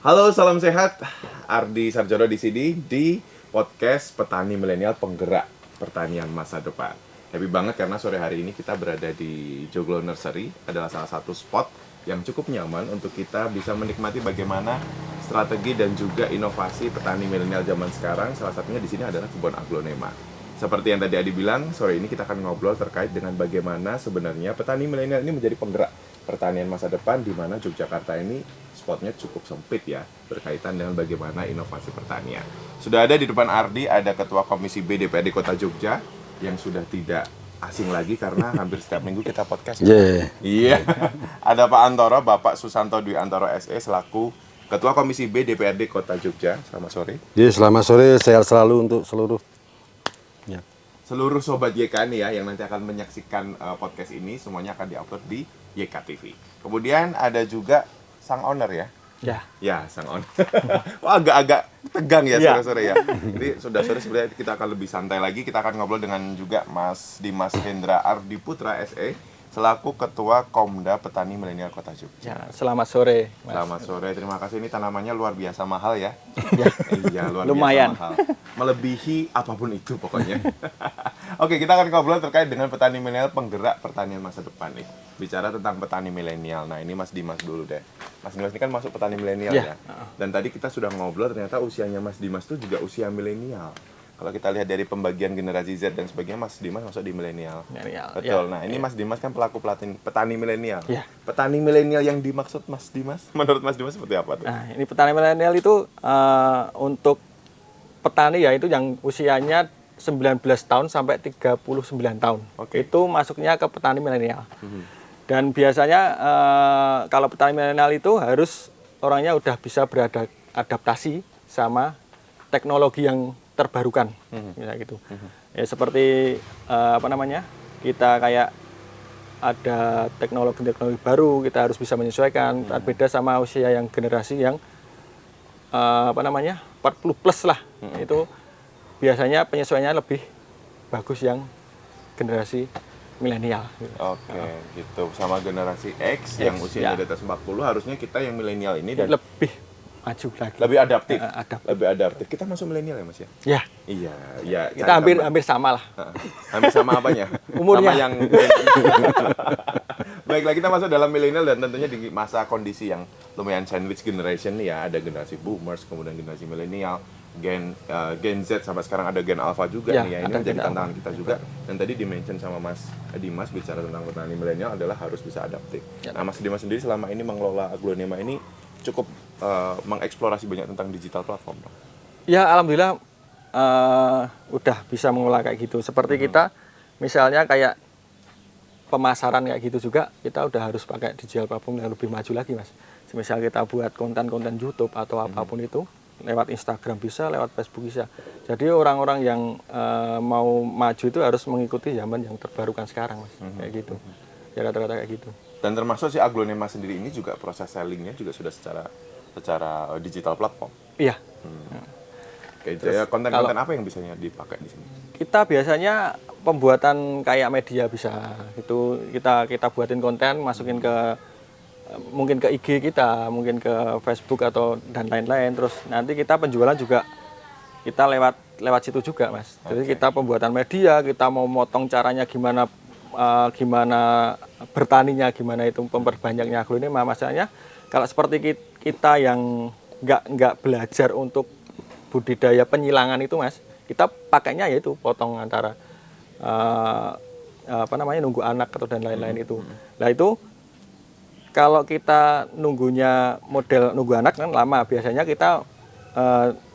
Halo, salam sehat. Ardi Sarjono di sini di podcast Petani Milenial Penggerak Pertanian Masa Depan. Happy banget karena sore hari ini kita berada di Joglo Nursery, adalah salah satu spot yang cukup nyaman untuk kita bisa menikmati bagaimana strategi dan juga inovasi petani milenial zaman sekarang. Salah satunya di sini adalah kebun aglonema. Seperti yang tadi Adi bilang, sore ini kita akan ngobrol terkait dengan bagaimana sebenarnya petani milenial ini menjadi penggerak pertanian masa depan, di mana Yogyakarta ini spotnya cukup sempit ya, berkaitan dengan bagaimana inovasi pertanian. Sudah ada di depan Ardi, ada Ketua Komisi B DPRD Kota Jogja yang sudah tidak asing lagi karena hampir setiap minggu kita podcast ya. Iya. Ada Pak Antoro, Bapak Susanto Dwi Antoro SE selaku Ketua Komisi B DPRD Kota Jogja. Selamat sore. Selamat sore, sehat selalu untuk seluruh sobat YK nih ya yang nanti akan menyaksikan podcast ini, semuanya akan diupload di YK TV. Kemudian ada juga sang owner ya. Ya, sang owner. Wah, agak-agak tegang ya sore-sore ya. Jadi sudah sore sebenarnya kita akan lebih santai lagi. Kita akan ngobrol dengan juga Mas Dimas Hendra Ardi Putra SE selaku Ketua Komda Petani Milenial Kota Jogja. Ya, selamat sore, Mas. Selamat sore, terima kasih. Ini tanamannya luar biasa mahal ya. Iya, luar Lumayan. biasa mahal. Melebihi apapun itu pokoknya. Oke, kita akan ngobrol terkait dengan petani milenial penggerak pertanian masa depan nih. Bicara tentang petani milenial. Nah, ini Mas Dimas dulu deh. Mas Dimas ini kan masuk petani milenial ya. Dan tadi kita sudah ngobrol, ternyata usianya Mas Dimas itu juga usia milenial. Kalau kita lihat dari pembagian generasi Z dan sebagainya, Mas Dimas masuk di milenial. Betul. Nah, ini Mas Dimas kan pelaku petani milenial. Petani milenial yang dimaksud Mas Dimas, menurut Mas Dimas seperti apa tuh? Nah, ini petani milenial itu untuk petani ya itu yang usianya 19 tahun sampai 39 tahun. Itu masuknya ke petani milenial. Dan biasanya kalau petani milenial itu harus orangnya udah bisa beradaptasi sama teknologi yang terbarukan, misalnya gitu. Ya seperti kita kayak ada teknologi baru, kita harus bisa menyesuaikan. Beda sama usia yang generasi yang 40 plus lah. Itu biasanya penyesuaiannya lebih bagus yang generasi milenial. Oke, gitu. Sama generasi X yang usianya di atas 40, harusnya kita yang milenial ini dan lebih maju lagi. Lebih adaptif. Lebih adaptif. Kita masuk milenial ya, Mas ya? Iya. Iya. Kita hampir sama lah. Hampir sama apanya? Umurnya. Sama yang Baiklah, kita masuk dalam milenial dan tentunya di masa kondisi yang lumayan sandwich generation nih ya. Ada generasi boomers, kemudian generasi milenial, Gen Z, sampai sekarang ada Gen Alpha juga nih ya. Ini menjadi tantangan kita juga. Dan tadi di-mention sama Mas Dimas bicara tentang petani milenial adalah harus bisa adaptif. Nah, Mas Dimas sendiri selama ini mengelola aglonema ini cukup mengeksplorasi banyak tentang digital platform. Ya, alhamdulillah udah bisa mengolah kayak gitu. Seperti kita misalnya kayak pemasaran kayak gitu juga, kita udah harus pakai digital platform yang lebih maju lagi, Mas. Misal kita buat konten-konten YouTube atau apapun itu, lewat Instagram bisa, lewat Facebook bisa. Jadi orang-orang yang mau maju itu harus mengikuti zaman yang terbarukan sekarang, Mas. Kayak gitu. Ya rata-rata kayak gitu. Dan termasuk si aglonema sendiri ini juga proses sellingnya juga sudah secara digital platform. Iya. Konten-konten apa yang biasanya dipakai di sini? Kita biasanya pembuatan kayak media bisa itu kita buatin konten, masukin ke mungkin ke IG kita, mungkin ke Facebook atau dan lain-lain. Terus nanti kita penjualan juga kita lewat situ juga, Mas. Jadi kita pembuatan media, kita mau motong caranya gimana bertaninya, gimana itu memperbanyaknya aglonema. Masalahnya kalau seperti kita yang nggak belajar untuk budidaya penyilangan itu, Mas, kita pakainya yaitu potong antara nunggu anak atau dan lain-lain itu. Nah itu kalau kita nunggunya model nunggu anak kan lama, biasanya kita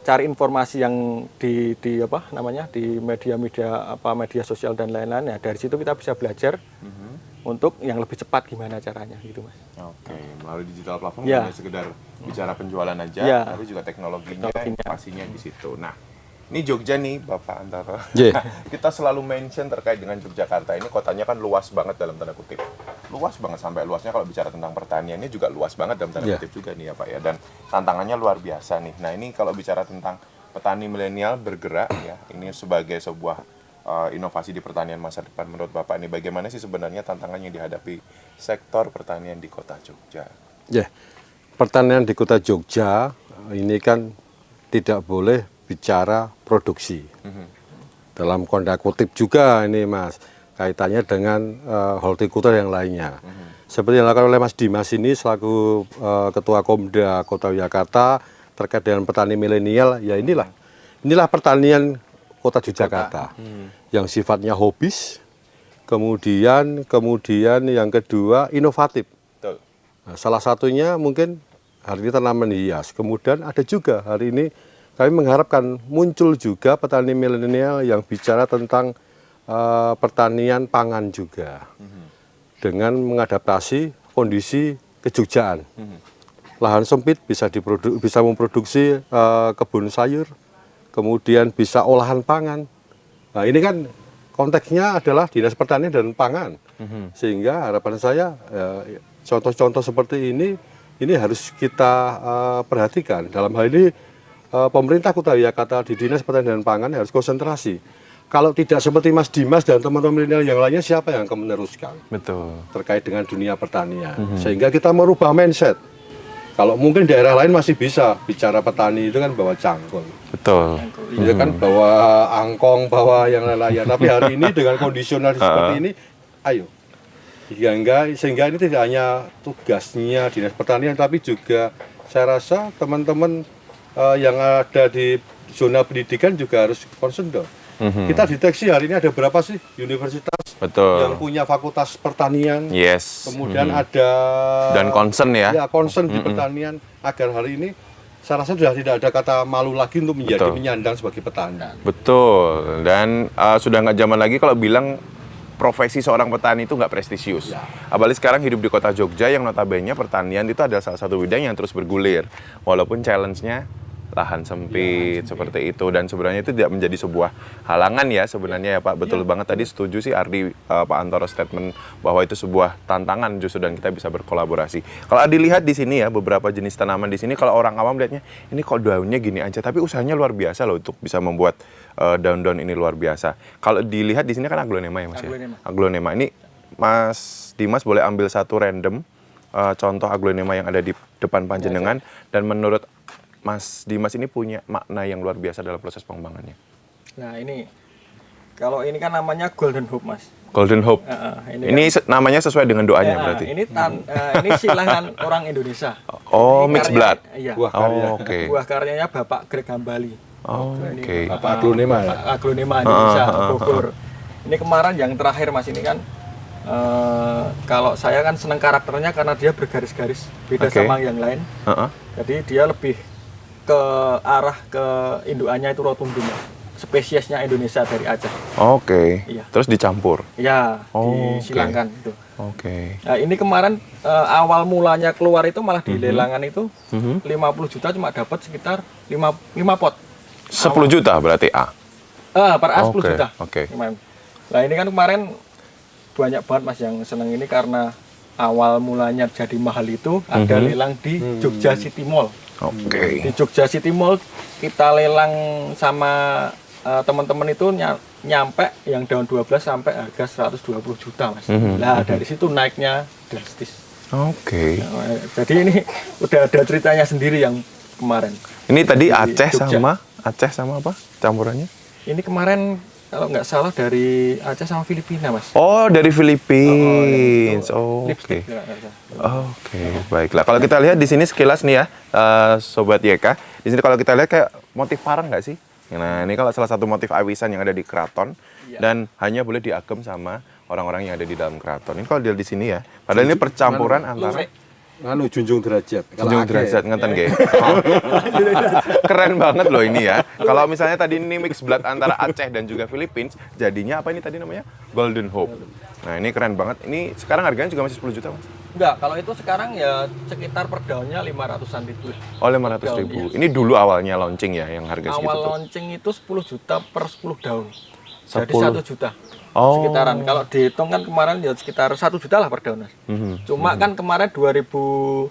cari informasi yang di media sosial dan lain-lain. Ya dari situ kita bisa belajar untuk yang lebih cepat gimana caranya gitu, Mas. Oke, melalui digital platform hanya sekedar bicara penjualan aja, tapi juga teknologinya, inovasinya di situ. Nah, ini Jogja nih, Bapak Antara. Kita selalu mention terkait dengan Yogyakarta. Ini kotanya kan luas banget dalam tanda kutip. Luas banget, sampai luasnya kalau bicara tentang pertaniannya juga luas banget dalam tanda kutip juga nih ya Pak ya. Dan tantangannya luar biasa nih. Nah, ini kalau bicara tentang petani milenial bergerak ya, ini sebagai sebuah inovasi di pertanian masa depan. Menurut Bapak ini bagaimana sih sebenarnya tantangan yang dihadapi sektor pertanian di Kota Jogja? Pertanian di Kota Jogja ini kan tidak boleh bicara produksi. Dalam kondak kutip juga ini Mas, kaitannya dengan hortikultur yang lainnya. Seperti yang dilakukan oleh Mas Dimas ini selaku Ketua Komda Kota Yogyakarta terkait dengan petani milenial, ya inilah pertanian Kota Yogyakarta yang sifatnya hobis, kemudian yang kedua inovatif. Betul. Nah, salah satunya mungkin hari ini tanaman hias. Kemudian ada juga hari ini kami mengharapkan muncul juga petani milenial yang bicara tentang pertanian pangan juga dengan mengadaptasi kondisi kejogjaan. Lahan sempit bisa memproduksi kebun sayur, kemudian bisa olahan pangan. Nah ini kan konteksnya adalah Dinas Pertanian dan Pangan, sehingga harapan saya contoh-contoh seperti ini harus kita perhatikan. Dalam hal ini pemerintah Kota Yogyakarta di Dinas Pertanian dan Pangan harus konsentrasi. Kalau tidak seperti Mas Dimas dan teman-teman milenial yang lainnya, siapa yang akan meneruskan? Betul. Terkait dengan dunia pertanian. Sehingga kita merubah mindset. Kalau mungkin daerah lain masih bisa bicara petani itu kan bawa cangkul. Betul. Itu kan bawa angkong, bawa yang lain-lain. Tapi hari ini dengan kondisional seperti ini, ayo. Sehingga ini tidak hanya tugasnya Dinas Pertanian, tapi juga saya rasa teman-teman yang ada di zona pendidikan juga harus concern dong. Kita deteksi hari ini ada berapa sih universitas yang punya fakultas pertanian. Yes. Kemudian ada dan concern ya. Ya, concern di pertanian agar hari ini saya rasa sudah tidak ada kata malu lagi untuk menjadi penyandang sebagai petani. Betul. Dan sudah nggak zaman lagi kalau bilang profesi seorang petani itu nggak prestisius. Ya. Apalagi sekarang hidup di kota Jogja yang notabene pertanian itu adalah salah satu bidang yang terus bergulir. Walaupun challenge-nya lahan sempit seperti itu, dan sebenarnya itu tidak menjadi sebuah halangan ya sebenarnya ya Pak. Betul banget tadi, setuju sih Ardi, Pak Antoro statement bahwa itu sebuah tantangan justru dan kita bisa berkolaborasi. Kalau dilihat di sini ya beberapa jenis tanaman di sini, kalau orang awam lihatnya ini kok daunnya gini aja, tapi usahanya luar biasa loh untuk bisa membuat daun-daun ini luar biasa. Kalau dilihat di sini kan aglonema ya Mas ya. Aglonema ini Mas Dimas boleh ambil satu random contoh aglonema yang ada di depan panjenengan, dan menurut Mas Dimas ini punya makna yang luar biasa dalam proses pengembangannya. Nah ini, kalau ini kan namanya Golden Hope Mas. Golden Hope. Ini kan namanya sesuai dengan doanya berarti. Ini silangan orang Indonesia. Oh, mixed blood. Iya. Buah karya. Buah karyanya Bapak Greg Hambali. Bapak aglonema ya. Aglonema Indonesia Bogor. Ini kemarin yang terakhir Mas, ini kan kalau saya kan senang karakternya karena dia bergaris-garis, beda sama yang lain. Jadi dia lebih ke arah ke indukannya itu rotundum, spesiesnya Indonesia dari Aceh. Iya. Terus dicampur. Iya, disilangkan itu. Nah, ini kemarin awal mulanya keluar itu malah di lelangan itu 50 juta cuma dapat sekitar 5 pot. 10 juta berarti A. Per A 10 juta. Nah, ini kan kemarin banyak banget Mas yang senang ini karena awal mulanya jadi mahal itu ada lelang di Jogja City Mall. Di Jogja City Mall kita lelang sama teman-teman itu nyampe yang daun 12 sampai harga 120 juta Mas. Nah dari situ naiknya drastis. Jadi ini udah ada ceritanya sendiri yang kemarin. Ini tadi Aceh sama apa campurannya? Ini kemarin kalau nggak salah dari Aceh sama Filipina Mas. Oh dari Filipina. Baiklah. Kalau kita lihat di sini sekilas nih ya, Sobat YK, di sini kalau kita lihat kayak motif parang nggak sih? Nah ini kalau salah satu motif awisan yang ada di keraton dan hanya boleh diagem sama orang-orang yang ada di dalam keraton. Ini kalau dilihat di sini ya, padahal ini percampuran antara Junjung Derajat. Junjung Derajat ngeten nggih. Keren banget loh ini ya. Kalau misalnya tadi ini mix blood antara Aceh dan juga Philippines, jadinya apa ini tadi namanya? Golden Hope. Nah, ini keren banget. Ini sekarang harganya juga masih 10 juta, Mas? Enggak, kalau itu sekarang ya sekitar per daunnya 500-an ribu. Oh, 500 ribu. Ini dulu awalnya launching ya yang harga segitu. Awal launching itu 10 juta per 10 daun. Jadi 1 juta. Sekitaran. Kalau dihitung kan kemarin ya sekitar 1 juta lah per daun. Cuma kan kemarin 2021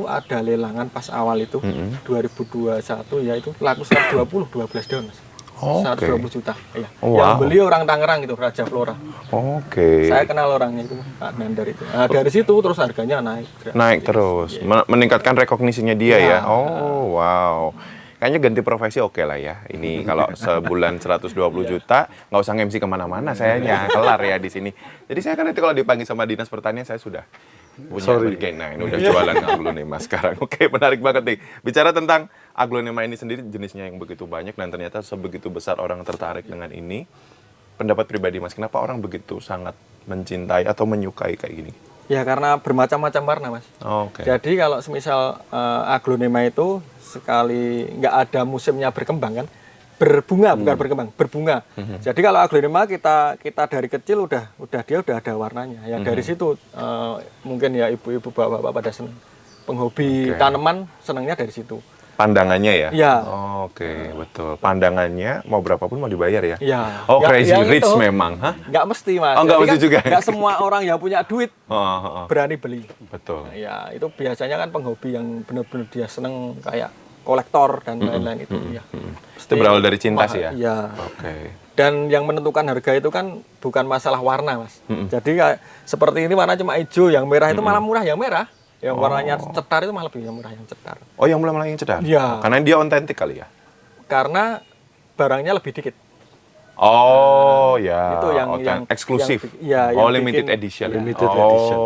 ada lelangan pas awal itu. 2021 ya itu laku 12 daun Mas. Oke. 120 juta. Iya. Oh, Yang wow. beli orang Tangerang gitu, Raja Flora. Oke. Saya kenal orangnya itu, Pak Nandar itu. Nah, dari situ terus harganya naik. Naik terus, meningkatkan rekognisinya dia ya. Oh, wow. Kayaknya ganti profesi oke lah ya. Ini kalau sebulan 120 juta, nggak usah nge-MC kemana-mana, sayanya kelar ya di sini. Jadi saya kan nanti kalau dipanggil sama Dinas Pertanian, saya sudah punya bergen. Nah, ini udah jualan aglonema sekarang. Oke, menarik banget nih. Bicara tentang aglonema ini sendiri, jenisnya yang begitu banyak dan ternyata sebegitu besar orang tertarik dengan ini. Pendapat pribadi Mas, kenapa orang begitu sangat mencintai atau menyukai kayak gini? Ya karena bermacam-macam warna, Mas. Oke. Jadi kalau semisal aglonema itu sekali nggak ada musimnya berkembang kan, berbunga bukan berkembang, berbunga. Jadi kalau aglonema kita dari kecil udah ada warnanya. Ya dari situ mungkin ya ibu-ibu bapak-bapak pada senang. Penghobi tanaman senangnya dari situ. Pandangannya ya? Iya. Oke, betul. Pandangannya mau berapapun mau dibayar ya? Iya. Oh, Ya- crazy ya rich itu. memang, hah? Nggak mesti, Mas. Oh, nggak Jadi mesti juga. Nggak semua orang yang punya duit Oh. berani beli. Betul. Ya itu biasanya kan penghobi yang benar-benar dia seneng kayak kolektor dan lain-lain itu ya. Itu berawal dari cinta sih ya? Iya. Oke. Dan yang menentukan harga itu kan bukan masalah warna, Mas. Jadi kayak seperti ini warna cuma hijau, yang merah itu malah murah yang merah. Yang warnanya cetar itu malah lebih yang murah yang cetar. Oh, yang mulai yang cedar? Iya. Karena dia otentik kali ya? Karena barangnya lebih dikit. Oh, ya. Itu yang eksklusif. yang Oh, bikin- limited edition. ya. Limited edition.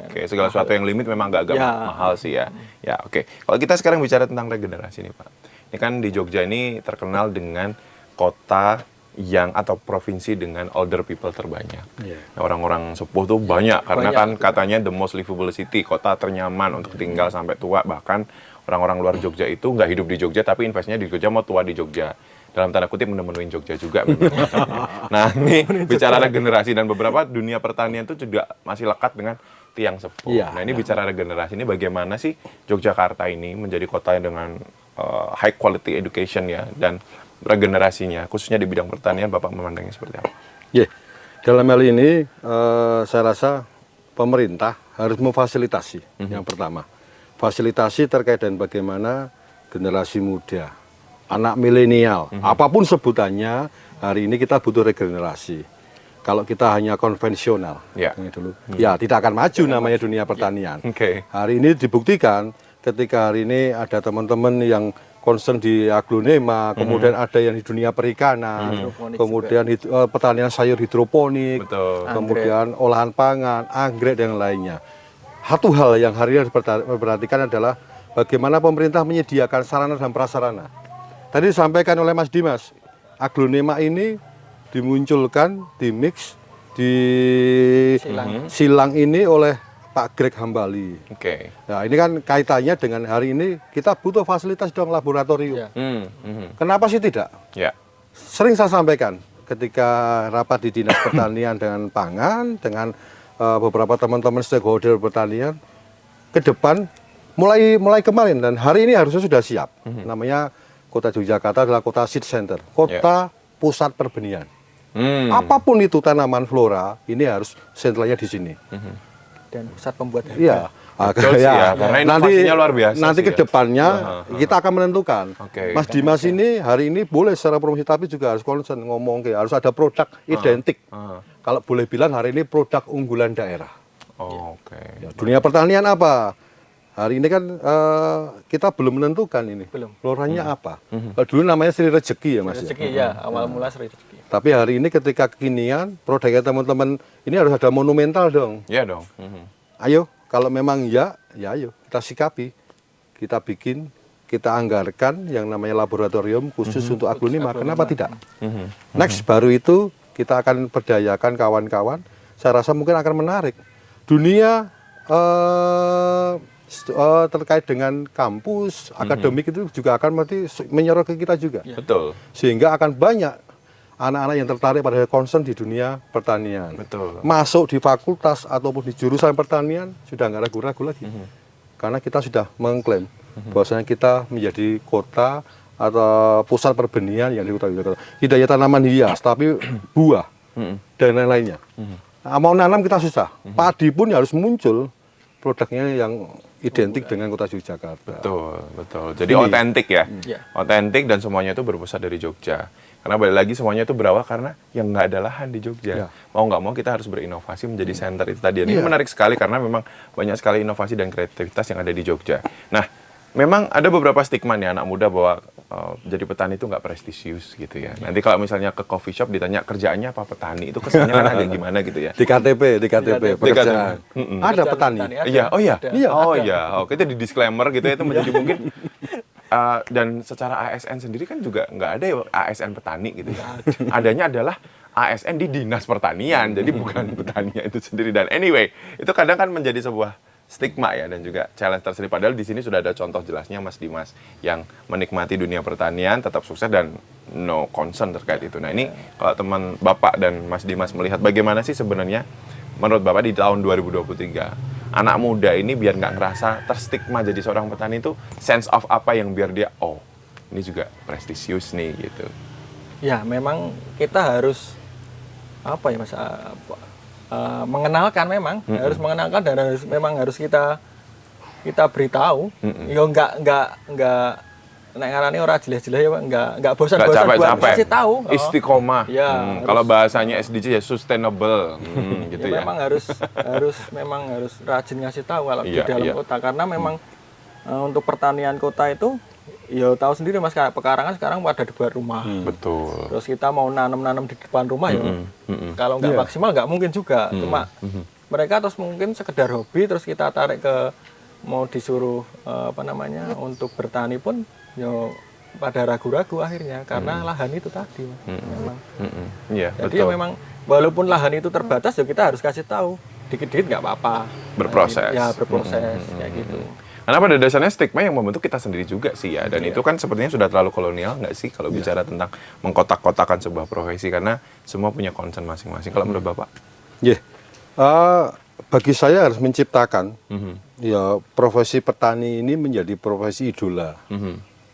Oke, segala sesuatu yang limit memang agak Ya. mahal sih ya. Ya, oke. Kalau kita sekarang bicara tentang regenerasi nih, Pak. Ini kan di Jogja ini terkenal dengan kota yang atau provinsi dengan older people terbanyak. Iya. Orang-orang sepuh tuh banyak karena Banyak. kan katanya the most livable city, kota ternyaman untuk tinggal sampai tua. Bahkan orang-orang luar Jogja itu nggak hidup di Jogja tapi investnya di Jogja, mau tua di Jogja. Dalam tanda kutip menemuin Jogja juga memang. Nah, ini bicara regenerasi dan beberapa dunia pertanian itu juga masih lekat dengan tiang sepuh. Iya, Nah, ini bicara regenerasi ini bagaimana sih Yogyakarta ini menjadi kota dengan high quality education ya dan regenerasinya khususnya di bidang pertanian Bapak memandangnya seperti apa? Ya, dalam hal ini saya rasa pemerintah harus memfasilitasi yang pertama. Fasilitasi terkait dengan bagaimana generasi muda, anak milenial, apapun sebutannya, hari ini kita butuh regenerasi. Kalau kita hanya konvensional, Ya. ini dulu, ya tidak akan maju namanya dunia pertanian. Oke. Hari ini dibuktikan ketika hari ini ada teman-teman yang concern di aglonema, kemudian ada yang di dunia perikanan, Hidroponik kemudian pertanian sayur hidroponik, Betul. kemudian olahan pangan, anggrek dan lainnya. Satu hal yang hari ini harus diperhatikan adalah bagaimana pemerintah menyediakan sarana dan prasarana. Tadi disampaikan oleh Mas Dimas, aglonema ini dimunculkan, dimix, silang ini oleh Pak Greg Hambali. Oke. Nah, ini kan kaitannya dengan hari ini kita butuh fasilitas dong laboratorium. Ya. Kenapa sih tidak? Ya. Sering saya sampaikan ketika rapat di Dinas Pertanian dengan Pangan, dengan beberapa teman-teman stakeholder pertanian, ke depan mulai kemarin dan hari ini harusnya sudah siap. Namanya Kota Yogyakarta adalah kota seed center, kota pusat perbenihan. Apapun itu tanaman flora, ini harus sentralnya di sini. Dan pusat pembuat harga. Iya. Betul sih ya, karena inovasinya luar biasa Nanti sih ke ya. depannya kita akan menentukan. Oke. Mas Dimas ini hari ini boleh secara promosi tapi juga harus concern ngomong harus ada produk identik. Kalau boleh bilang hari ini produk unggulan daerah. Oh, oke. Ya, dunia pertanian apa? Hari ini kan kita belum menentukan ini. Belum. Floranya apa? Kalau dulu namanya Sri Rezeki ya Mas. Ya? Rezeki ya, awal mula Sri Rezeki. Tapi hari ini ketika kekinian produknya teman-teman ini harus ada monumental dong. Iya dong. Ayo, kalau memang ya ayo kita sikapi. Kita bikin, kita anggarkan yang namanya laboratorium khusus untuk aglonema. Kenapa tidak? Next baru itu kita akan berdayakan kawan-kawan. Saya rasa mungkin akan menarik. Dunia terkait dengan kampus, akademik itu juga akan menyorot ke kita juga. Betul. Sehingga akan banyak anak-anak yang tertarik pada concern di dunia pertanian. Betul. Masuk di fakultas ataupun di jurusan pertanian sudah nggak ragu-ragu lagi. Karena kita sudah mengklaim bahwasanya kita menjadi kota atau pusat perbenihan yang di Kota Yogyakarta. Tidak hanya tanaman hias, tapi buah dan lain-lainnya. Nah, mau nanam kita susah. Padi pun harus muncul produknya yang identik dengan Kota Yogyakarta. Betul, betul. Jadi otentik ya. Iya. Otentik dan semuanya itu berpusat dari Jogja. Karena balik lagi semuanya itu berawal karena yang nggak ada lahan di Jogja. Ya. Mau nggak mau kita harus berinovasi menjadi center itu tadi. Ini menarik sekali karena memang banyak sekali inovasi dan kreativitas yang ada di Jogja. Nah, memang ada beberapa stigma nih anak muda bahwa jadi petani itu nggak prestisius gitu ya. Nanti kalau misalnya ke coffee shop ditanya kerjaannya apa petani, itu kesannya kan agak gimana gitu ya. Di KTP pekerjaan. Ada petani. Iya, oh iya. Iya, Oh iya. Oke, itu di disclaimer gitu ya, itu menjadi mungkin dan secara ASN sendiri kan juga nggak ada ya ASN petani gitu ya. Adanya adalah ASN di Dinas Pertanian, jadi bukan petaninya itu sendiri. Dan anyway, itu kadang kan menjadi sebuah stigma ya dan juga challenge tersendiri. Padahal di sini sudah ada contoh jelasnya Mas Dimas yang menikmati dunia pertanian, tetap sukses dan no concern terkait itu. Nah ini kalau teman Bapak dan Mas Dimas melihat bagaimana sih sebenarnya menurut Bapak di tahun 2023 anak muda ini biar nggak ngerasa terstigma jadi seorang petani itu sense of apa yang biar dia ini juga prestisius nih gitu. Ya memang kita harus mengenalkan memang harus mengenalkan dan harus kita beritahu. Yo enggak nek ngarani ora jelas-jelas ya enggak bosan-bosan buat kasih tahu. Istiqomah. Ya, kalau bahasanya SDG ya sustainable gitu ya. Memang harus rajin ngasih tahu kalau di dalam kota karena memang untuk pertanian kota itu ya tahu sendiri Mas, kayak pekarangan sekarang pada dibuat rumah. Betul. Terus kita mau nanam di depan rumah ya. Kalau nggak maksimal nggak mungkin juga. Cuma mereka terus mungkin sekedar hobi terus kita tarik ke mau disuruh untuk bertani pun ya pada ragu-ragu akhirnya karena lahan itu tadi memang. Iya, jadi ya memang walaupun lahan itu terbatas ya kita harus kasih tahu dikit-dikit nggak apa-apa. Berproses. Ya berproses kayak gitu. Karena pada dasarnya stigma yang membentuk kita sendiri juga sih ya. Dan itu kan sepertinya sudah terlalu kolonial nggak sih kalau bicara tentang mengkotak-kotakan sebuah profesi. Karena semua punya concern masing-masing. Kalau menurut Bapak? Bagi saya harus menciptakan ya profesi petani ini menjadi profesi idola.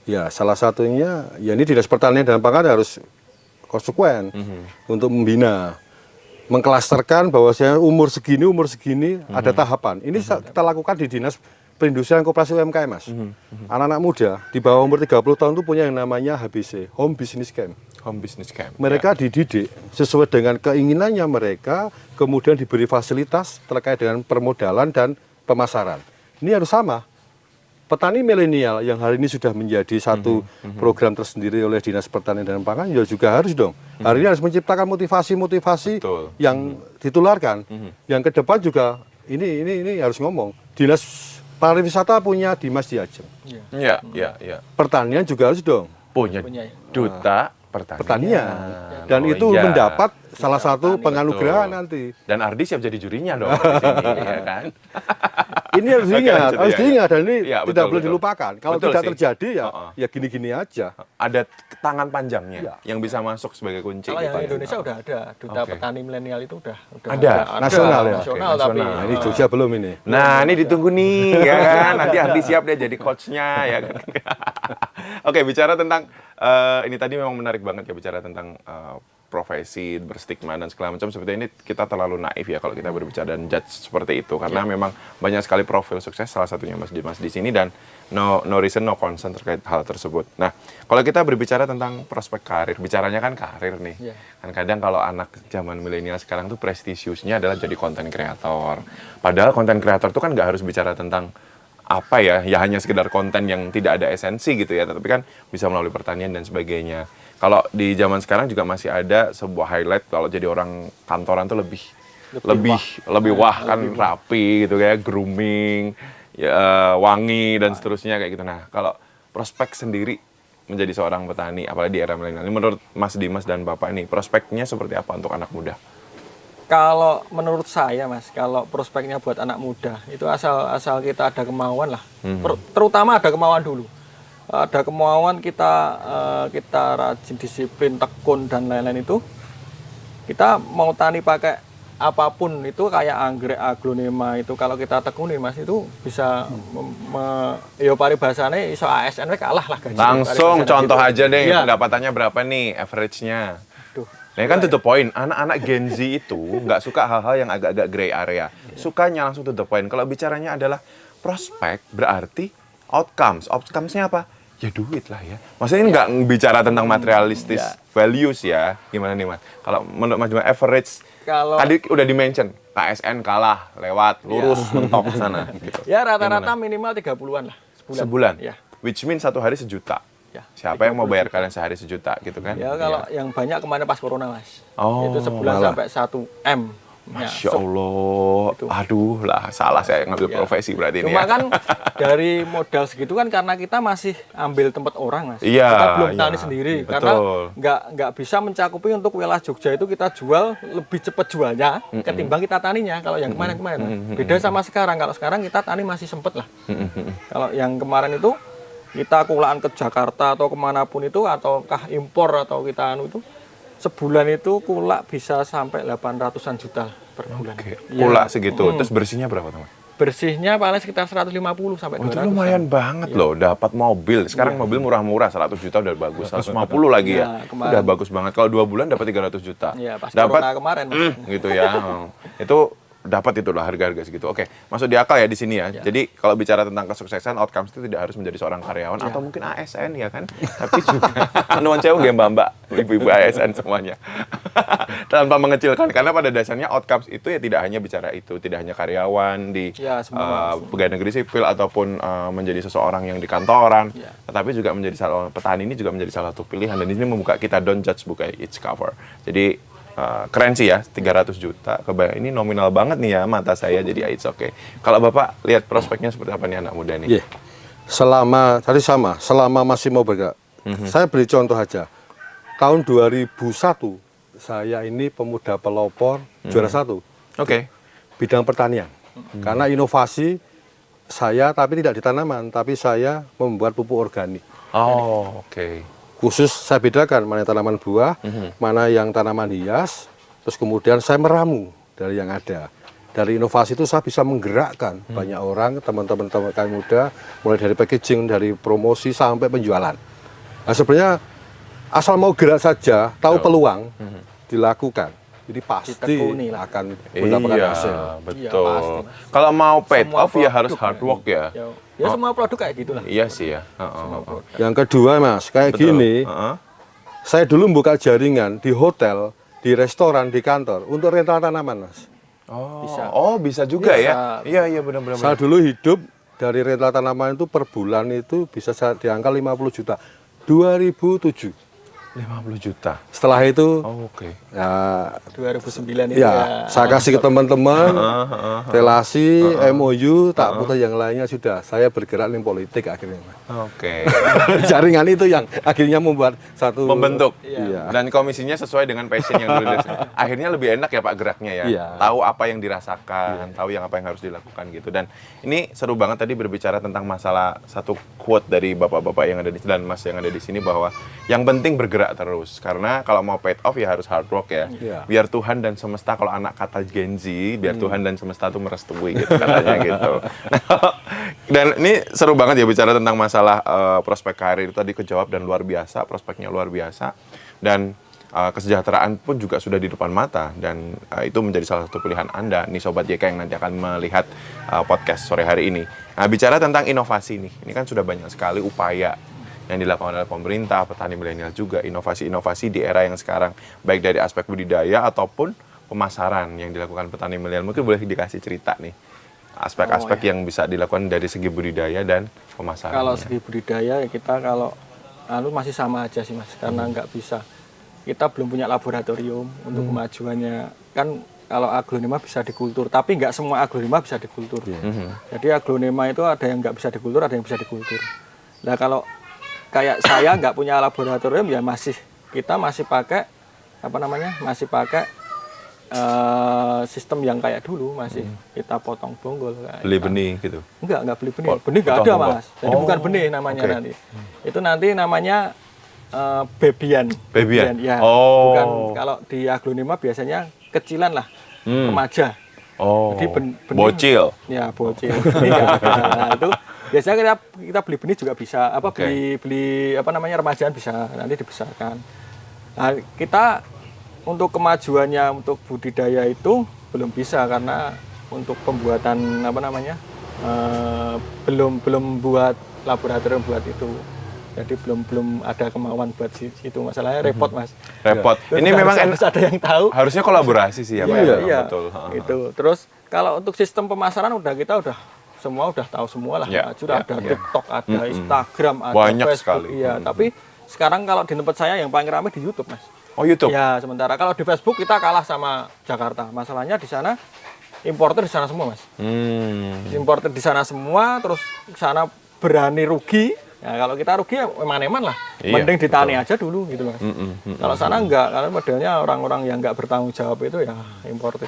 Ya salah satunya ya ini Dinas Pertanian dan Pangan harus konsekuen untuk membina. Mengklasterkan bahwa saya umur segini ada tahapan. Ini kita lakukan di Dinas Perindustrian Koperasi UMKM, Mas. Anak-anak muda di bawah umur 30 tahun itu punya yang namanya HBC, Home Business Camp. Home Business Camp. Mereka dididik sesuai dengan keinginannya mereka, kemudian diberi fasilitas terkait dengan permodalan dan pemasaran. Ini harus sama. Petani milenial yang hari ini sudah menjadi satu program tersendiri oleh Dinas Pertanian dan Pangan, ya juga harus dong. Hari ini harus menciptakan motivasi-motivasi yang ditularkan. Yang ke depan juga ini harus ngomong. Dinas Pariwisata punya Dimas Diajem. Iya. Pertanian juga harus dong. Punya duta pertanian. Dan itu mendapat salah satu penganugerahan nanti. Dan Ardi siap jadi jurinya dong di sini, ya kan? Ini harus diingat dan ini tidak boleh dilupakan. Kalau Betul tidak sih. terjadi ya gini-gini aja. Ada tangan panjangnya yang bisa masuk sebagai kunci. Kalau yang gitu. Indonesia udah ada duta petani milenial itu udah Ada. Nasional ya? Nasional Oke, tapi nasional. Ini Jogja belum ini. Nah, ini ditunggu nih, ya kan? Nanti Ardi siap deh jadi coachnya, ya kan? Oke, bicara tentang ini tadi memang menarik banget ya bicara tentang profesi berstigma dan segala macam. Seperti ini kita terlalu naif ya kalau kita berbicara dan judge seperti itu karena memang banyak sekali profil sukses, salah satunya Mas Dimas di sini dan no reason no concern terkait hal tersebut. Nah, kalau kita berbicara tentang prospek karir, bicaranya kan karir nih. Kan kadang kalau anak zaman milenial sekarang tuh prestisiusnya adalah jadi konten kreator. Padahal konten kreator tuh kan nggak harus bicara tentang apa ya hanya sekedar konten yang tidak ada esensi gitu ya, tapi kan bisa melalui pertanian dan sebagainya. Kalau di zaman sekarang juga masih ada sebuah highlight kalau jadi orang kantoran tuh lebih wah kan, rapi gitu kayak grooming, ya, wangi dan seterusnya kayak gitu. Nah, kalau prospek sendiri menjadi seorang petani apalagi di era milenial ini menurut Mas Dimas dan Bapak ini prospeknya seperti apa untuk anak muda? Kalau menurut saya Mas, kalau prospeknya buat anak muda itu asal kita ada kemauan lah. Terutama ada kemauan dulu. Ada kemauan kita rajin, disiplin, tekun dan lain-lain itu. Kita mau tani pakai apapun itu kayak anggrek, aglonema itu kalau kita tekuni Mas itu bisa ya paribasane iso ASN kalah lah gaji. Langsung contoh gitu. aja deh pendapatannya berapa nih average-nya. Nah kan to the point, anak-anak Gen Z itu nggak suka hal-hal yang agak-agak gray area. Sukanya langsung to the point. Kalau bicaranya adalah prospek berarti outcomes. Outcomes-nya apa? Ya duit lah ya. Maksudnya ini nggak bicara tentang materialistis values ya. Gimana nih Mas? Kalau menurut Mas Bima average, Kalau tadi udah di-mention, KSN kalah, lewat, lurus, mentok ke sana. Gitu. ya rata-rata minimal 30-an lah Sebulan? Ya. Which means satu hari 1 juta. Ya, Siapa yang mau bayar kalian sehari 1 juta gitu kan? Ya kalau yang banyak kemarin pas corona Mas. Oh, itu sebulan malah. sampai 1 M. Masya Allah. Aduh lah, salah saya ngambil profesi berarti ini Cuma ya. kan dari modal segitu kan karena kita masih ambil tempat orang Mas. Iya, Kita belum iya. tani sendiri Betul. karena nggak bisa mencakupi untuk wilayah Jogja itu kita jual lebih cepat jualnya ketimbang kita taninya kalau yang kemarin-kemarin. Mas. Beda sama sekarang. Kalau sekarang kita tani masih sempet lah. Kalau yang kemarin itu kita kulaan ke Jakarta atau kemanapun itu ataukah impor atau kita itu sebulan itu kulak bisa sampai 800-an juta per bulan. Oke, Ya. pula segitu. Terus bersihnya berapa teman? Bersihnya paling sekitar 150 sampai 200. Itu lumayan banget loh, dapat mobil. Sekarang mobil murah-murah, 100 juta udah bagus, 150 lagi ya. kemarin. Udah bagus banget. Kalau 2 bulan dapat 300 juta. Iya, pas Dapat corona kemarin. gitu ya. Itu dapat itulah harga-harga segitu. Oke, masuk di akal ya di sini ya. Jadi kalau bicara tentang kesuksesan, outcomes itu tidak harus menjadi seorang karyawan atau mungkin ASN ya kan. Tapi juga nuan cewek nggih mbak-mbak, ibu-ibu ASN semuanya. Tanpa mengecilkan karena pada dasarnya outcomes itu ya tidak hanya bicara itu, tidak hanya karyawan di Ya, semua. pegawai negeri sipil ataupun menjadi seseorang yang di kantoran, Ya. tetapi juga menjadi petani ini juga menjadi salah satu pilihan dan ini membuka kita don't judge book by its cover. Jadi keren sih ya, 300 juta. Kebayang ini nominal banget nih ya mata saya jadi it's okay. Kalau Bapak lihat prospeknya seperti apa nih anak muda nih? Iya. Selama masih mau bergerak. Saya beri contoh aja. Tahun 2001 saya ini pemuda pelopor juara 1 Oke. bidang pertanian. Karena inovasi saya tapi tidak di tanaman, tapi saya membuat pupuk organik. Oh, oke. Khusus saya bedakan mana yang tanaman buah, mana yang tanaman hias, terus kemudian saya meramu dari yang ada. Dari inovasi itu saya bisa menggerakkan banyak orang, teman-teman kami muda, mulai dari packaging, dari promosi sampai penjualan. Nah sebenarnya asal mau gerak saja, tahu peluang, dilakukan. Jadi pasti Ditekuni lah. akan mendapatkan hasil. Betul. Iya, pasti. Kalau mau paid Semua off ya harus produk hard work ya. Ya semua produk kayak gitulah. Iya sih ya. Yang kedua mas, kayak Betul. gini, Heeh. saya dulu buka jaringan di hotel, di restoran, di kantor untuk rental tanaman mas. Oh, Bisa. bisa juga Bisa. ya. Iya benar-benar. Saya dulu hidup dari rental tanaman itu per bulan itu bisa saya di angka 50 juta. 2007. 50 juta. Setelah itu Oh, oke. ya, 2009 itu ya saya kasih ke teman-teman relasi MOU tak butuh yang lainnya sudah saya bergerak di politik akhirnya. Oke. Jaringan itu yang akhirnya membuat satu Membentuk. Iya. Dan komisinya sesuai dengan passion yang dulu. Akhirnya lebih enak ya Pak geraknya ya. Iya. Tahu apa yang dirasakan, tahu yang apa yang harus dilakukan gitu. Dan ini seru banget tadi berbicara tentang masalah satu quote dari bapak-bapak yang ada di dan Mas yang ada di sini bahwa yang penting bergerak terus karena kalau mau paid off ya harus hard work ya. Iya. Biar Tuhan dan semesta kalau anak kata Gen Z, biar Tuhan dan semesta tuh merestui gitu katanya gitu. Dan ini seru banget ya bicara tentang masalah prospek karir itu tadi kejawab dan luar biasa, prospeknya luar biasa dan kesejahteraan pun juga sudah di depan mata dan itu menjadi salah satu pilihan Anda nih Sobat YK yang nanti akan melihat podcast sore hari ini. Nah bicara tentang inovasi nih, ini kan sudah banyak sekali upaya yang dilakukan oleh pemerintah, petani milenial juga, inovasi-inovasi di era yang sekarang, baik dari aspek budidaya ataupun pemasaran yang dilakukan petani milenial. Mungkin boleh dikasih cerita nih, aspek-aspek yang bisa dilakukan dari segi budidaya dan pemasaran. Kalau segi budidaya ya kita kalau masih sama aja sih mas, karena nggak bisa. Kita belum punya laboratorium untuk kemajuannya. Kan kalau aglonema bisa dikultur, tapi nggak semua aglonema bisa dikultur. Jadi aglonema itu ada yang nggak bisa dikultur, ada yang bisa dikultur. Nah kalau kayak saya nggak punya laboratorium ya kita masih pakai sistem yang kayak dulu masih kita potong bonggol kayak Beli benih gitu. enggak beli benih benih nggak ada potong mas jadi bukan benih namanya oke. nanti itu nanti namanya bebian ya Oh. bukan kalau di aglonema biasanya kecilan lah remaja. Oh, Jadi benih bocil. Ya, bocil. Iya. Nah, itu biasanya kita beli benih juga bisa, Oke. beli remajaan bisa nanti dibesarkan. Nah, kita untuk kemajuannya untuk budidaya itu belum bisa karena untuk pembuatan belum buat laboratorium buat itu. Jadi belum ada kemauan buat situ, masalahnya repot Mas. Repot. Terus Ini memang harus ada yang tahu. harusnya kolaborasi sih ya, Pak. Iya, Ya, iya. betul. Itu. Terus kalau untuk sistem pemasaran kita udah semua udah tahu semua lah. Ya, Sudah ya, ada ya. TikTok, ada Instagram, ada Banyak Facebook. sekali. Iya, tapi sekarang kalau di tempat saya yang paling ramai di YouTube, Mas. Oh, YouTube. Ya, sementara kalau di Facebook kita kalah sama Jakarta. Masalahnya di sana importer di sana semua, Mas. Importer di sana semua, terus di sana berani rugi. Ya, kalau kita rugi ya eman-eman lah. Iya, Mending ditani aja dulu gitu, Mas. Kalau sana enggak, karena modelnya orang-orang yang enggak bertanggung jawab itu ya importer.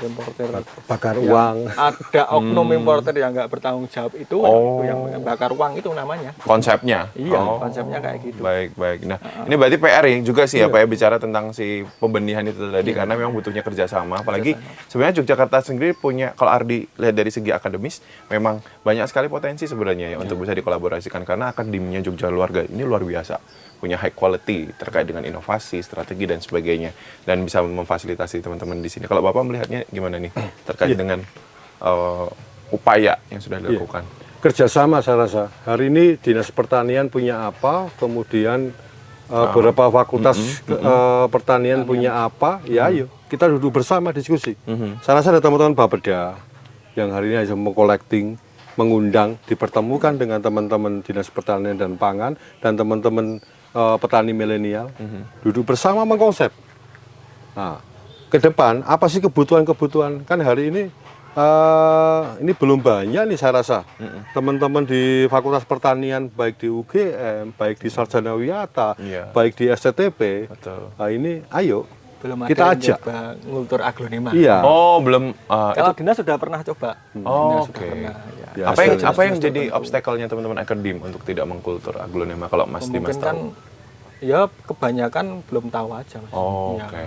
bakar uang. Ada oknum importer yang enggak bertanggung jawab itu yang bakar uang itu namanya. Konsepnya. Iya, konsepnya kayak gitu. Baik. Nah, ini berarti PR yang juga sih ya, Pak ya, bicara tentang si pembenihan itu tadi, karena memang butuhnya kerjasama. Apalagi sebenarnya Yogyakarta sendiri punya, kalau Ardi lihat dari segi akademis, memang banyak sekali potensi sebenarnya ya untuk bisa dikolaborasikan, karena akademinya Jogja Luarga ini luar biasa. Punya high quality terkait dengan inovasi, strategi, dan sebagainya. Dan bisa memfasilitasi teman-teman di sini. Kalau Bapak melihatnya gimana nih terkait dengan upaya yang sudah dilakukan? Kerjasama saya rasa. Hari ini Dinas Pertanian punya apa, kemudian beberapa fakultas pertanian punya apa, ya ayo kita duduk bersama diskusi. Saya rasa ada teman-teman Bapeda yang hari ini aja mengcollecting, mengundang, dipertemukan dengan teman-teman Dinas Pertanian dan Pangan dan teman-teman petani milenial, duduk bersama mengkonsep. Nah, ke depan apa sih kebutuhan-kebutuhan? Kan hari ini belum banyak nih saya rasa. Teman-teman di Fakultas Pertanian baik di UGM, baik di Sarjana Wiyata, baik di STTP. Betul. Nah, ini ayo Belum kita ada ajak. yang coba ngultur aglonema. Iya. Oh, belum. Kalau Dinas sudah pernah coba. Oh, Dinas sudah oke. pernah, ya. Ya, Apa yang jadi obstacle-nya teman-teman akadim untuk tidak mengkultur aglonema, kalau Mas Dimas Mungkin kan tahu? ya kebanyakan belum tahu aja, Mas. Oh, Ya, oke.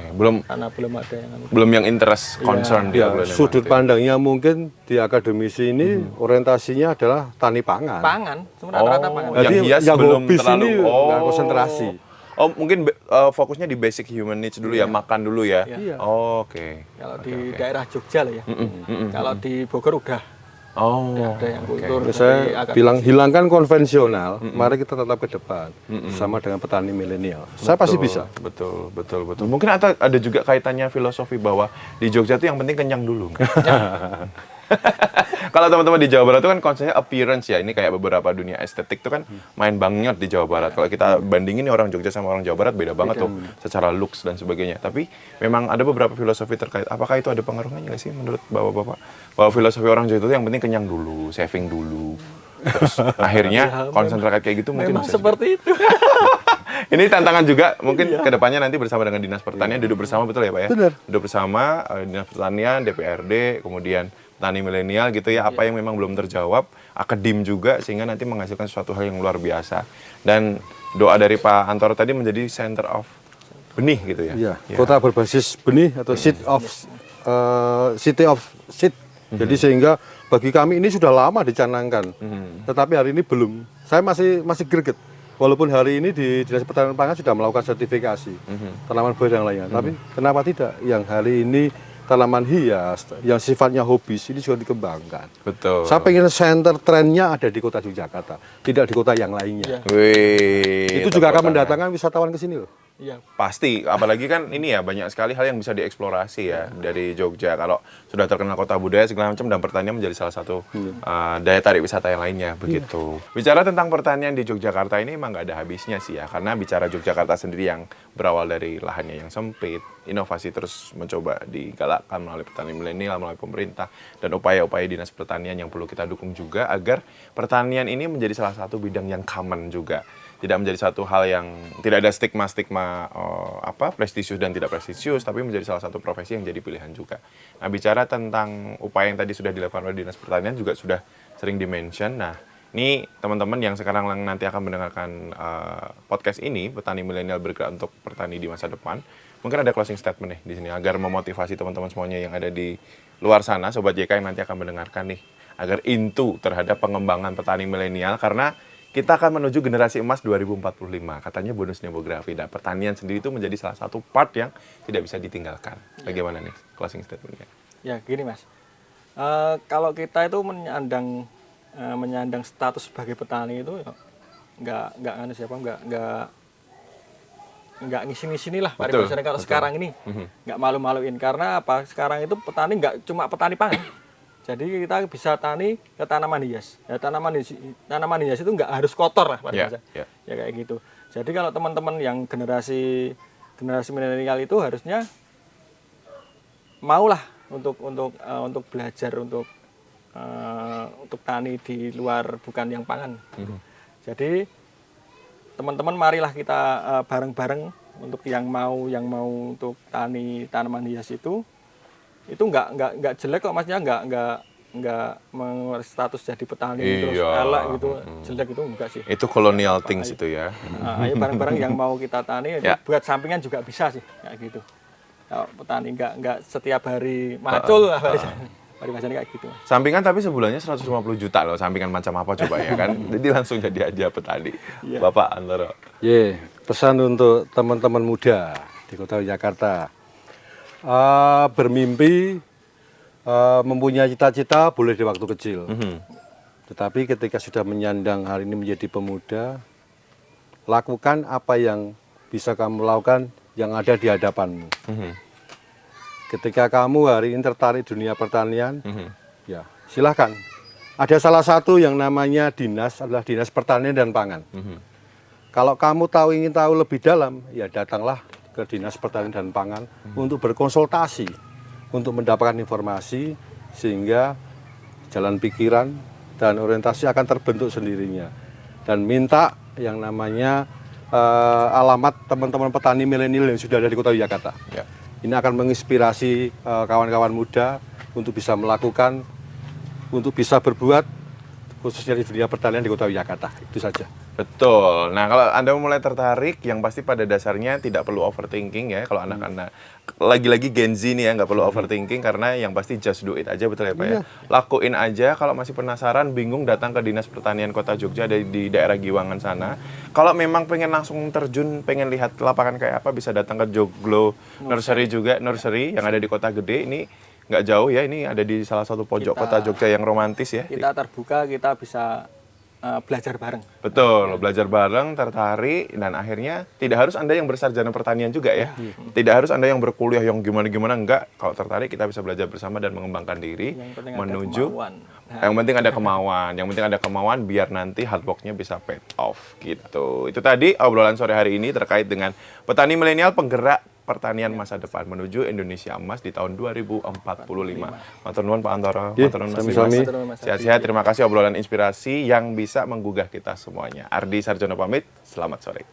Karena belum ada yang yang interest, concern di Ya, aglonema. sudut gitu ya. pandangnya mungkin di akademisi ini orientasinya adalah tani pangan. pangan, sebenarnya rata pangan. Jadi Yang hias yang belum hobis terlalu. ini nggak konsentrasi. Oh, mungkin fokusnya di basic human needs dulu ya, makan dulu ya. Iya. Oh, oke. Kalau di daerah Jogja lah ya. Kalau di Bogor udah Oh, ada yang kultur. Terus dari saya akademisi. bilang hilangkan konvensional, mari kita tetap ke depan sama dengan petani milenial. Saya pasti bisa. Betul. Mungkin ada juga kaitannya filosofi bahwa di Jogja tuh yang penting kenyang dulu. Kalau teman-teman di Jawa Barat itu kan konsepnya appearance ya. Ini kayak beberapa dunia estetik tuh kan main banget di Jawa Barat. Kalau kita bandingin nih orang Jogja sama orang Jawa Barat beda banget tuh secara looks dan sebagainya. Tapi memang ada beberapa filosofi terkait. Apakah itu ada pengaruhnya nggak sih menurut Bapak-bapak? Bahwa filosofi orang Jogja itu yang penting kenyang dulu, saving dulu. Terus akhirnya konsentrasi kayak gitu mungkin Memang bisa seperti itu. ini tantangan juga mungkin kedepannya nanti bersama dengan Dinas Pertanian duduk bersama, betul ya Pak ya? Benar. Duduk bersama Dinas Pertanian, DPRD, kemudian petani milenial gitu ya, apa yang memang belum terjawab, akadim juga, sehingga nanti menghasilkan suatu hal yang luar biasa. Dan doa dari Pak Antoro tadi menjadi center of benih gitu ya? Iya, kota berbasis benih atau city of seed. Jadi sehingga bagi kami ini sudah lama dicanangkan, tetapi hari ini belum. Saya masih greget. Walaupun hari ini di Dinas Pertanian Pangan sudah melakukan sertifikasi tanaman buah dan lainnya, tapi kenapa tidak yang hari ini tanaman hias yang sifatnya hobis ini juga dikembangkan. Betul. Saya pengen center trennya ada di kota Yogyakarta, tidak di kota yang lainnya. Wih, Itu juga akan tepuk tangan. mendatangkan wisatawan ke sini loh. Iya. Pasti, apalagi kan ini ya banyak sekali hal yang bisa dieksplorasi ya dari Jogja. Kalau sudah terkenal kota budaya segala macam, dan pertanian menjadi salah satu daya tarik wisata yang lainnya begitu. Bicara tentang pertanian di Yogyakarta ini emang nggak ada habisnya sih ya, karena bicara Yogyakarta sendiri yang berawal dari lahannya yang sempit, inovasi terus mencoba digalakkan melalui petani milenial, melalui pemerintah, dan upaya-upaya dinas pertanian yang perlu kita dukung juga agar pertanian ini menjadi salah satu bidang yang common juga. Tidak menjadi satu hal yang tidak ada stigma-stigma prestisius dan tidak prestisius, tapi menjadi salah satu profesi yang jadi pilihan juga. Nah, bicara tentang upaya yang tadi sudah dilakukan oleh Dinas Pertanian juga sudah sering di-mention. Nah, ini teman-teman yang sekarang nanti akan mendengarkan podcast ini, Petani Milenial Bergerak untuk Petani di Masa Depan, mungkin ada closing statement nih di sini agar memotivasi teman-teman semuanya yang ada di luar sana, Sobat JK yang nanti akan mendengarkan nih, agar into terhadap pengembangan petani milenial, karena kita akan menuju generasi emas 2045. Katanya bonus demografi. Dan pertanian sendiri itu menjadi salah satu part yang tidak bisa ditinggalkan. Bagaimana nih closing statement-nya? Ya gini Mas, kalau kita itu menyandang status sebagai petani itu ya, nggak nganu siapa nggak ngisi-ngisi lah Betul, pariwisata kalau betul. sekarang ini nggak malu-maluin karena apa sekarang itu petani nggak cuma petani pangan jadi kita bisa tani ke tanaman hias ya tanaman hias itu nggak harus kotor lah pariwisata Ya. ya kayak gitu jadi kalau teman-teman yang generasi milenial itu harusnya maulah untuk belajar untuk tani di luar bukan yang pangan jadi teman-teman marilah kita bareng-bareng untuk yang mau untuk tani tanaman hias itu nggak jelek kok maksudnya nggak status jadi petani terus elek gitu jelek itu enggak sih Itu colonial things itu ya. ayo bareng-bareng yang mau kita tani Ya. buat sampingan juga bisa sih kayak gitu kalau petani nggak setiap hari macul lah pariwisata kayak gitu Sampingan tapi sebulannya 150 juta loh. Sampingan macam apa coba ya kan? Jadi langsung jadi aja petani. Iya. Bapak Antoro. Pesan untuk teman-teman muda di Kota Jakarta. Bermimpi, mempunyai cita-cita boleh di waktu kecil. Tetapi ketika sudah menyandang hari ini menjadi pemuda, lakukan apa yang bisa kamu lakukan yang ada di hadapanmu. Ketika kamu hari ini tertarik dunia pertanian, ya silahkan. Ada salah satu yang namanya dinas, adalah Dinas Pertanian dan Pangan. Kalau kamu ingin tahu lebih dalam, ya datanglah ke Dinas Pertanian dan Pangan untuk berkonsultasi, untuk mendapatkan informasi, sehingga jalan pikiran dan orientasi akan terbentuk sendirinya. Dan minta yang namanya alamat teman-teman petani milenial yang sudah ada di Kota Jakarta. Ya. Ini akan menginspirasi kawan-kawan muda untuk bisa melakukan, untuk bisa berbuat, khususnya di dunia pertanian di Kota Jakarta. Itu saja. Betul. Nah, kalau Anda mulai tertarik, yang pasti pada dasarnya tidak perlu overthinking ya. Kalau anak-anak, lagi-lagi Gen Z nih ya, nggak perlu overthinking karena yang pasti just do it aja, betul ya Pak ya? Lakuin aja, kalau masih penasaran, bingung, datang ke Dinas Pertanian Kota Jogja di daerah Giwangan sana. Kalau memang pengen langsung terjun, pengen lihat lapangan kayak apa, bisa datang ke Joglo Nursery juga, nursery yang ada di Kota Gede. Ini nggak jauh ya, ini ada di salah satu pojok Kota Jogja yang romantis ya. kita terbuka kita bisa belajar bareng. Betul, belajar bareng, tertarik, dan akhirnya tidak harus Anda yang bersarjana pertanian juga ya. Tidak harus Anda yang berkuliah yang gimana-gimana, enggak. Kalau tertarik kita bisa belajar bersama dan mengembangkan diri Yang penting ada menuju kemauan. yang penting ada kemauan. Yang penting ada kemauan biar nanti hard work-nya bisa paid off gitu. Itu tadi obrolan sore hari ini terkait dengan petani milenial penggerak pertanian masa depan menuju Indonesia Emas di tahun 2045. Matur nuwun Pak Antoro, matur nuwun Mas sami-sami. Dimas. Sehat-sehat, terima kasih obrolan inspirasi yang bisa menggugah kita semuanya. Ardi Sarjono pamit, selamat sore.